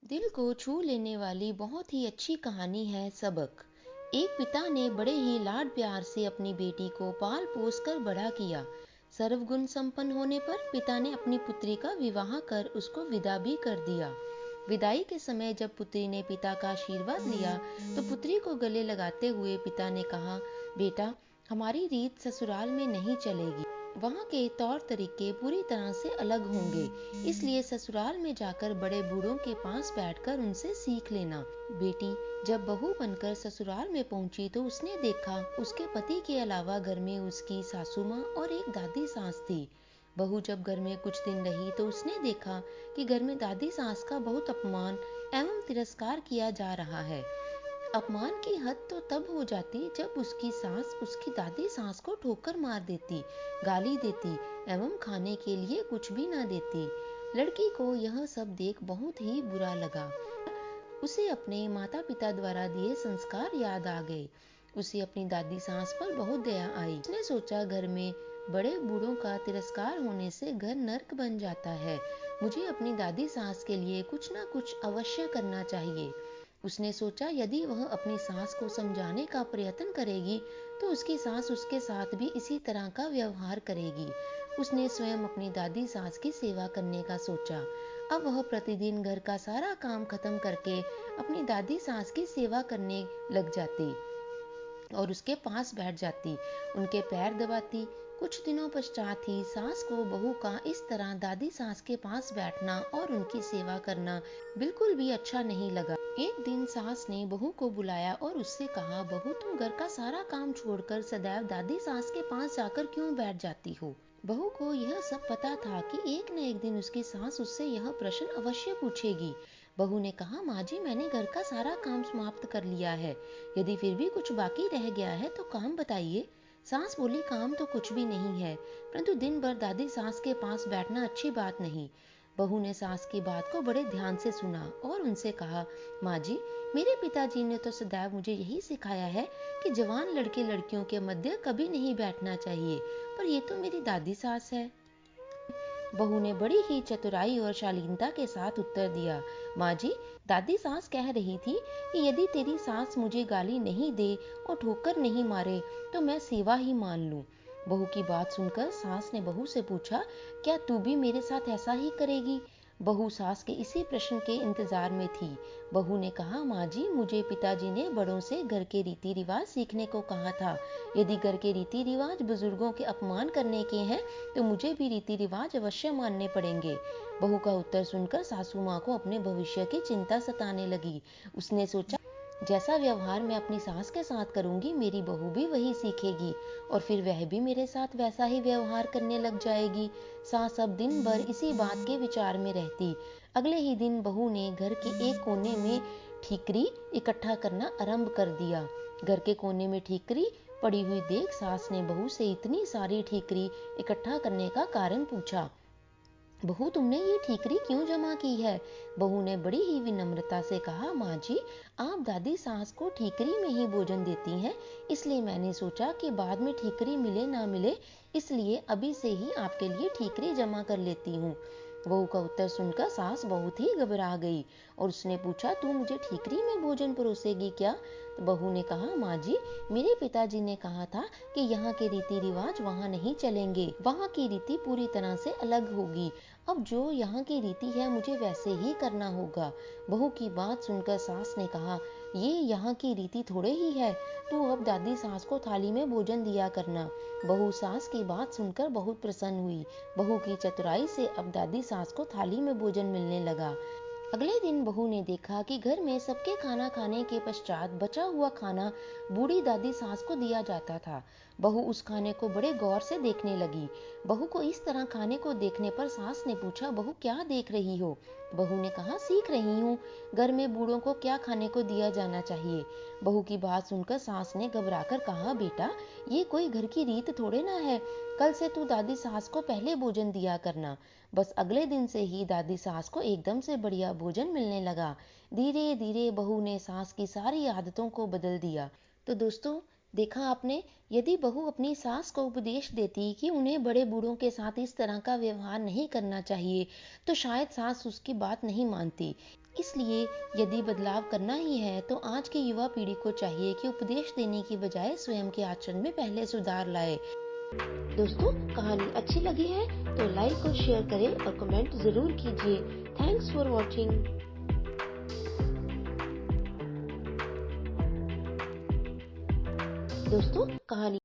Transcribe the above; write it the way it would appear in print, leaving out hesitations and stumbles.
दिल को छू लेने वाली बहुत ही अच्छी कहानी है सबक। एक पिता ने बड़े ही लाड प्यार से अपनी बेटी को पाल पोस कर बड़ा किया। सर्वगुण संपन्न होने पर पिता ने अपनी पुत्री का विवाह कर उसको विदा भी कर दिया। विदाई के समय जब पुत्री ने पिता का आशीर्वाद लिया तो पुत्री को गले लगाते हुए पिता ने कहा, बेटा, हमारी रीत ससुराल में नहीं चलेगी। वहाँ के तौर तरीके पूरी तरह से अलग होंगे, इसलिए ससुराल में जाकर बड़े बूढ़ों के पास बैठकर उनसे सीख लेना। बेटी जब बहू बनकर ससुराल में पहुंची तो उसने देखा उसके पति के अलावा घर में उसकी सासू माँ और एक दादी सास थी। बहू जब घर में कुछ दिन रही तो उसने देखा कि घर में दादी सास का बहुत अपमान एवं तिरस्कार किया जा रहा है। अपमान की हद तो तब हो जाती जब उसकी सास उसकी दादी सास को ठोकर मार देती, गाली देती एवं खाने के लिए कुछ भी ना देती। लड़की को यह सब देख बहुत ही बुरा लगा। उसे अपने माता पिता द्वारा दिए संस्कार याद आ गए। उसे अपनी दादी सास पर बहुत दया आई। उसने सोचा, घर में बड़े बूढ़ों का तिरस्कार होने से घर नर्क बन जाता है। मुझे अपनी दादी सास के लिए कुछ ना कुछ अवश्य करना चाहिए। उसने सोचा, यदि वह अपनी सास को समझाने का प्रयत्न करेगी तो उसकी सास उसके साथ भी इसी तरह का व्यवहार करेगी। उसने स्वयं अपनी दादी सास की सेवा करने का सोचा। अब वह प्रतिदिन घर का सारा काम खत्म करके अपनी दादी सास की सेवा करने लग जाती और उसके पास बैठ जाती, उनके पैर दबाती। कुछ दिनों पश्चात ही सास को बहू का इस तरह दादी सास के पास बैठना और उनकी सेवा करना बिल्कुल भी अच्छा नहीं लगा। एक दिन सास ने बहू को बुलाया और उससे कहा, बहू, तुम घर का सारा काम छोड़कर सदैव दादी सास के पास जाकर क्यों बैठ जाती हो? बहू को यह सब पता था कि एक न एक दिन उसकी सास उससे यह प्रश्न अवश्य पूछेगी। बहू ने कहा, माँ जी, मैंने घर का सारा काम समाप्त कर लिया है। यदि फिर भी कुछ बाकी रह गया है तो काम बताइए। सास बोली, काम तो कुछ भी नहीं है, परंतु दिन भर दादी सास के पास बैठना अच्छी बात नहीं। बहू ने सास की बात को बड़े ध्यान से सुना और उनसे कहा, माँ जी, मेरे पिताजी ने तो सदैव मुझे यही सिखाया है कि जवान लड़के लड़कियों के मध्य कभी नहीं बैठना चाहिए, पर ये तो मेरी दादी सास है। बहू ने बड़ी ही चतुराई और शालीनता के साथ उत्तर दिया, माँ जी, दादी सास कह रही थी कि यदि तेरी सास मुझे गाली नहीं दे और ठोकर नहीं मारे तो मैं सेवा ही मान लूं। बहू की बात सुनकर सास ने बहू से पूछा, क्या तू भी मेरे साथ ऐसा ही करेगी? बहू सास के इसी प्रश्न के इंतजार में थी। बहू ने कहा, माँ जी, मुझे पिताजी ने बड़ों से घर के रीति रिवाज सीखने को कहा था। यदि घर के रीति रिवाज बुजुर्गों के अपमान करने के हैं तो मुझे भी रीति रिवाज अवश्य मानने पड़ेंगे। बहू का उत्तर सुनकर सासू माँ को अपने भविष्य की चिंता सताने लगी। उसने सोचा, जैसा व्यवहार मैं अपनी सास के साथ करूंगी मेरी बहू भी वही सीखेगी और फिर वह भी मेरे साथ वैसा ही व्यवहार करने लग जाएगी। सास अब दिन भर इसी बात के विचार में रहती। अगले ही दिन बहू ने घर के एक कोने में ठीकरी इकट्ठा करना आरंभ कर दिया। घर के कोने में ठीकरी पड़ी हुई देख सास ने बहू से इतनी सारी ठीकरी इकट्ठा करने का कारण पूछा। बहू, तुमने ये ठीकरी क्यों जमा की है? बहू ने बड़ी ही विनम्रता से कहा, माँ जी, आप दादी सास को ठीकरी में ही भोजन देती हैं, इसलिए मैंने सोचा कि बाद में ठीकरी मिले ना मिले, इसलिए अभी से ही आपके लिए ठीकरी जमा कर लेती हूँ। बहू का उत्तर सुनकर सास बहुत ही घबरा गई और उसने पूछा, तू मुझे ठीकरी में भोजन परोसेगी क्या? तो बहू ने कहा, माँ जी, मेरे पिताजी ने कहा था कि यहाँ के रीति रिवाज वहाँ नहीं चलेंगे, वहाँ की रीति पूरी तरह से अलग होगी। अब जो यहाँ की रीति है मुझे वैसे ही करना होगा। बहू की बात सुनकर सास ने कहा, ये यहाँ की रीति थोड़े ही है, तू अब दादी सास को थाली में भोजन दिया करना। बहू सास की बात सुनकर बहुत प्रसन्न हुई। बहू की चतुराई से अब दादी सास को थाली में भोजन मिलने लगा। अगले दिन बहू ने देखा कि घर में सबके खाना खाने के पश्चात बचा हुआ खाना बूढ़ी दादी सास को दिया जाता था। बहू उस खाने को बड़े गौर से देखने लगी। बहू को इस तरह खाने को देखने पर सास ने पूछा, बहू, क्या देख रही हो? बहू ने कहा, सीख रही हूँ, घर में बूढ़ों को क्या खाने को दिया जाना चाहिए। बहू की बात सुनकर सास ने घबराकर कहा, बेटा, ये कोई घर की रीत थोड़े ना है, कल से तू दादी सास को पहले भोजन दिया करना। बस अगले दिन से ही दादी सास को एकदम से बढ़िया भोजन मिलने लगा। धीरे धीरे बहू ने सास की सारी आदतों को बदल दिया। तो दोस्तों, देखा आपने, यदि बहू अपनी सास को उपदेश देती कि उन्हें बड़े बूढ़ों के साथ इस तरह का व्यवहार नहीं करना चाहिए, तो शायद सास उसकी बात नहीं मानती। इसलिए यदि बदलाव करना ही है तो आज की युवा पीढ़ी को चाहिए कि उपदेश देने की बजाय स्वयं के आचरण में पहले सुधार लाए। दोस्तों, कहानी अच्छी लगी है तो लाइक और शेयर करें और कमेंट जरूर कीजिए। Thanks for watching. दोस्तों, कहानी